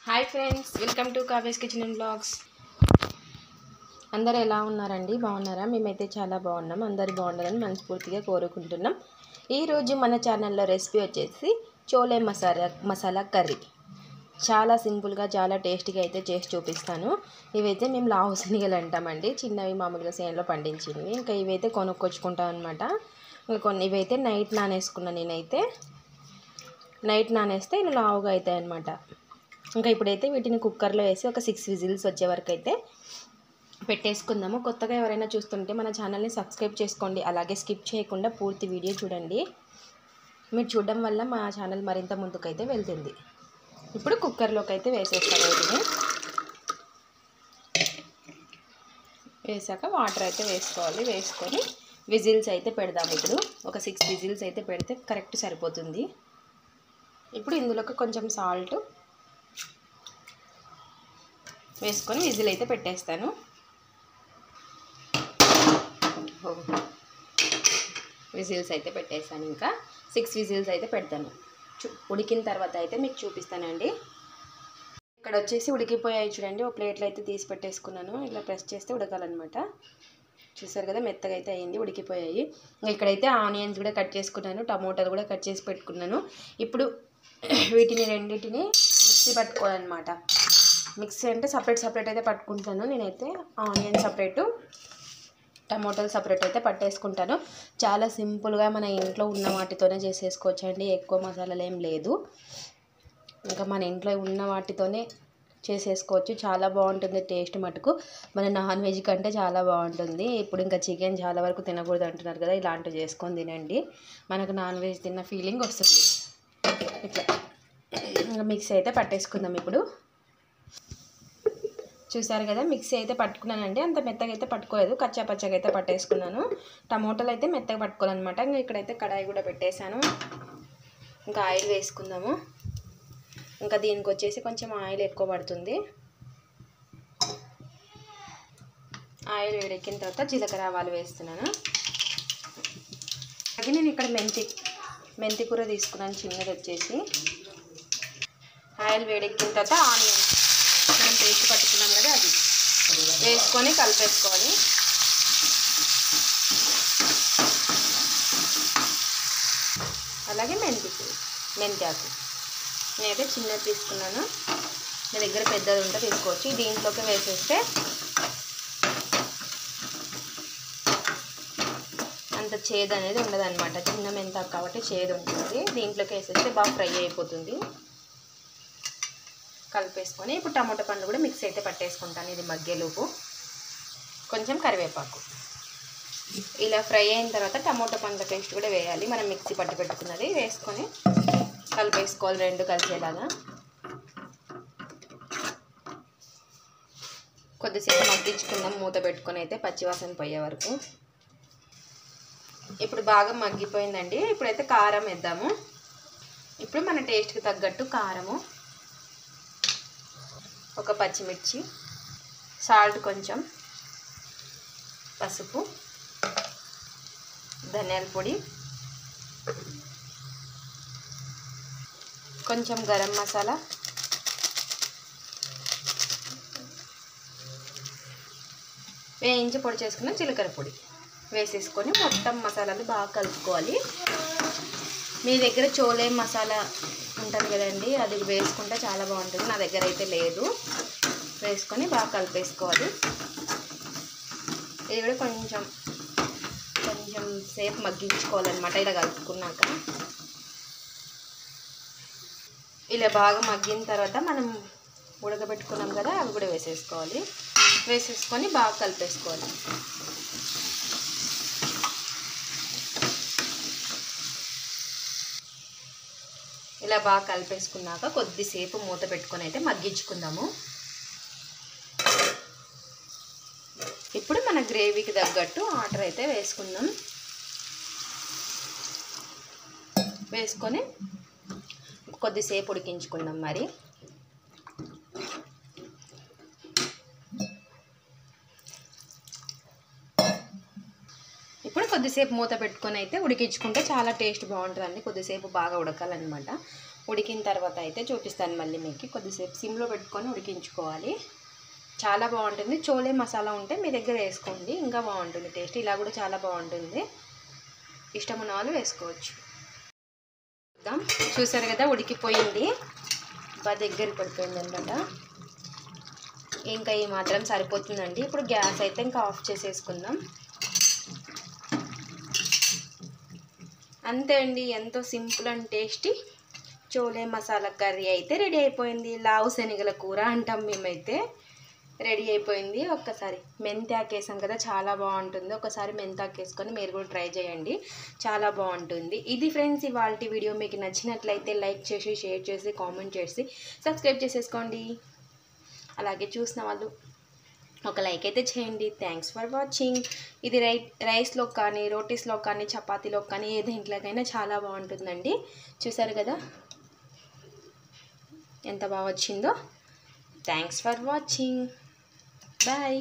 Hi friends, welcome to Kavya's kitchen and blogs. అందరూ ఎలా ఉన్నారండి? బాగున్నారా? మేమైతే చాలా బాగున్నాం. అందరూ బాగుండాలని మనస్ఫూర్తిగా కోరుకుంటున్నాం. ఈరోజు మన ఛానల్లో రెసిపీ వచ్చేసి చోలే మసాలా కర్రీ. చాలా సింపుల్గా చాలా టేస్టీగా అయితే చేసి చూపిస్తాను. ఇవైతే మేము లావు శనగలు అంటామండి, చిన్నవి మామూలుగా చేనులో పండించినవి. ఇంకా ఇవైతే కొనుక్కొచ్చుకుంటాం అనమాట. ఇవైతే నైట్ నానేసుకున్నాను. నేనైతే నైట్ నానేస్తే ఇలా లావుగా అవుతాయి అనమాట. ఇంకా ఇప్పుడైతే వీటిని కుక్కర్లో వేసి ఒక 6 విజిల్స్ వచ్చే వరకు అయితే పెట్టేసుకుందాము. కొత్తగా ఎవరైనా చూస్తుంటే మన ఛానల్ని సబ్స్క్రైబ్ చేసుకోండి. అలాగే స్కిప్ చేయకుండా పూర్తి వీడియో చూడండి. మీరు చూడడం వల్ల మా ఛానల్ మరింత ముందుకైతే వెళ్తుంది. ఇప్పుడు కుక్కర్లోకి అయితే వేసేస్తాను. వీటిని వేసాక వాటర్ అయితే వేసుకోవాలి. వేసుకొని విజిల్స్ అయితే పెడదాం. ఇప్పుడు ఒక 6 విజిల్స్ అయితే పెడితే కరెక్ట్ సరిపోతుంది. ఇప్పుడు ఇందులోకి కొంచెం సాల్ట్ వేసుకొని విజిల్ అయితే పెట్టేస్తాను. విజిల్స్ అయితే పెట్టేస్తాను. ఇంకా 6 విజిల్స్ అయితే పెడతాను. ఉడికిన తర్వాత అయితే మీకు చూపిస్తానండి. ఇక్కడ వచ్చేసి ఉడికిపోయాయి చూడండి. ఒక ప్లేట్లో అయితే తీసి పెట్టేసుకున్నాను. ఇలా ప్రెస్ చేస్తే ఉడకాలన్నమాట. చూసారు కదా, మెత్తగా అయితే అయ్యింది, ఉడికిపోయాయి. ఇక్కడైతే ఆనియన్స్ కూడా కట్ చేసుకున్నాను, టమోటాలు కూడా కట్ చేసి పెట్టుకున్నాను. ఇప్పుడు వీటిని రెండింటిని మిక్సీ పట్టుకోవాలన్నమాట. మిక్సీ అంటే సపరేట్ అయితే పట్టుకుంటాను. నేనైతే ఆనియన్ సపరేటు, టమోటాలు సపరేట్ అయితే పట్టేసుకుంటాను. చాలా సింపుల్గా మన ఇంట్లో ఉన్న వాటితోనే చేసేసుకోవచ్చండి. ఎక్కువ మసాలాలు ఏం లేదు. ఇంకా మన ఇంట్లో ఉన్న వాటితోనే చేసేసుకోవచ్చు. చాలా బాగుంటుంది టేస్ట్ మటుకు. మన నాన్ వెజ్ కంటే చాలా బాగుంటుంది. ఇప్పుడు ఇంకా చికెన్ చాలా వరకు తినకూడదు అంటున్నారు కదా, ఇలాంటివి చేసుకొని తినండి. మనకు నాన్ వెజ్ తిన్న ఫీలింగ్ వస్తుంది. ఇట్లా ఇంకా మిక్సీ అయితే పట్టేసుకుందాం. ఇప్పుడు చూసారు కదా, మిక్సీ అయితే పట్టుకున్నానండి. అంత మెత్తగా అయితే పట్టుకోలేదు, కచ్చా పచ్చగా అయితే పట్టేసుకున్నాను. టమోటాలు అయితే మెత్తగా పట్టుకోవాలన్నమాట. ఇంకా ఇక్కడైతే కడాయి కూడా పెట్టేశాను. ఇంకా ఆయిల్ వేసుకుందాము. ఇంకా దీనికి వచ్చేసి కొంచెం ఆయిల్ ఎక్కువ పడుతుంది. ఆయిల్ వేడెక్కిన తర్వాత జీలకర్ర ఆవాలు వేస్తున్నాను. అది నేను ఇక్కడ మెంతి కూర తీసుకున్నాను, చిన్నది వచ్చేసి. ఆయిల్ వేడెక్కిన తర్వాత ఆనియన్ మనం పేస్ట్ పట్టుకున్నాం కదా, అది వేసుకొని కలిపేసుకోవాలి. అలాగే మెంతాకు నేనైతే చిన్నది తీసుకున్నాను. మీ దగ్గర పెద్దది ఉంటే తీసుకోవచ్చు. దీంట్లోకి వేసేస్తే అంత చేదు అనేది ఉండదన్నమాట. చిన్న మెంతాకు కాబట్టి చేదు ఉంటుంది. దీంట్లోకి వేసేస్తే బాగా ఫ్రై అయిపోతుంది. కలిపేసుకొని ఇప్పుడు టమాటా పండ్లు కూడా మిక్స్ అయితే పట్టేసుకుంటాను. ఇది మగ్గేలోపు కొంచెం కరివేపాకు. ఇలా ఫ్రై అయిన తర్వాత టమాటా పండ్ల పేస్ట్ కూడా వేయాలి, మనం మిక్సీ పట్టి పెట్టుకున్నది. వేసుకొని కలిపేసుకోవాలి, రెండు కలిసేలాగా. కొద్దిసేపు మగ్గించుకుందాం మూత పెట్టుకొని అయితే, పచ్చివాసన పోయే వరకు. ఇప్పుడు బాగా మగ్గిపోయిందండి. ఇప్పుడైతే కారం వేద్దాము. ఇప్పుడు మన టేస్ట్కి తగ్గట్టు కారము, ఒక పచ్చిమిర్చి, సాల్ట్ కొంచెం, పసుపు, ధనియాల పొడి, కొంచెం గరం మసాలా, వేయించి పొడి చేసుకున్న జీలకర్ర పొడి వేసేసుకొని మొత్తం మసాలాలు బాగా కలుపుకోవాలి. మీ దగ్గర చోలే మసాలా ఉంటుంది కదండి, అది వేసుకుంటే చాలా బాగుంటుంది. నా దగ్గర అయితే లేదు. వేసుకొని బాగా కలిపేసుకోవాలి. ఇది కూడా కొంచెం సేపు మగ్గించుకోవాలన్నమాట. ఇలా కలుపుకున్నాక ఇలా బాగా మగ్గిన తర్వాత మనం ఉడకబెట్టుకున్నాం కదా, అవి కూడా వేసేసుకోవాలి. వేసేసుకొని బాగా కలిపేసుకోవాలి. ఇలా బాగా కలిపేసుకున్నాక కొద్దిసేపు మూత పెట్టుకొని అయితే మగ్గించుకుందాము. ఇప్పుడు మన గ్రేవీకి తగ్గట్టు వాటర్ అయితే వేసుకుందాం. వేసుకొని కొద్దిసేపు ఉడికించుకుందాం. మరి కొద్దిసేపు మూత పెట్టుకొని అయితే ఉడికించుకుంటే చాలా టేస్ట్ బాగుంటుందండి. కొద్దిసేపు బాగా ఉడకాలన్నమాట. ఉడికిన తర్వాత అయితే చూపిస్తాను మళ్ళీ మీకు. కొద్దిసేపు సిమ్లో పెట్టుకొని ఉడికించుకోవాలి. చాలా బాగుంటుంది. చోలే మసాలా ఉంటే మీ దగ్గర వేసుకోండి, ఇంకా బాగుంటుంది టేస్ట్. ఇలా కూడా చాలా బాగుంటుంది, ఇష్టం ఉన్న వాళ్ళు వేసుకోవచ్చు. చూసారు కదా ఉడికిపోయింది, బాగా దగ్గర పడిపోయింది అన్నమాట. ఇంకా ఈ మాత్రం సరిపోతుందండి. ఇప్పుడు గ్యాస్ అయితే ఇంకా ఆఫ్ చేసేసుకుందాం. అంతే అండి, ఎంతో simple and tasty chole masala curry అయితే రెడీ అయిపోయింది. లావు శనగల కూర అంటాం మేమైతే. రెడీ అయిపోయింది. ఒక్కసారి మెంతాకు వేసాం కదా, చాలా బాగుంటుంది. ఒకసారి మెంతాకు వేసుకొని మీరు కూడా ట్రై చేయండి, చాలా బాగుంటుంది. ఇది ఫ్రెండ్స్ ఇవాల్టి వీడియో. మీకు నచ్చినట్లయితే లైక్ చేసి, షేర్ చేసి, కామెంట్ చేసి, సబ్స్క్రైబ్ చేసేసుకోండి. అలాగే చూసిన వాళ్ళు ఒక లైక్ అయితే చేయండి. Thanks for watching. ఇది రైస్లో కానీ, రోటీస్లో కానీ, చపాతీలో కానీ, ఏ దేంట్లోకైనా చాలా బాగుంటుందండి. చూసారు కదా ఎంత బాగా వచ్చిందో. Thanks for watching. Bye.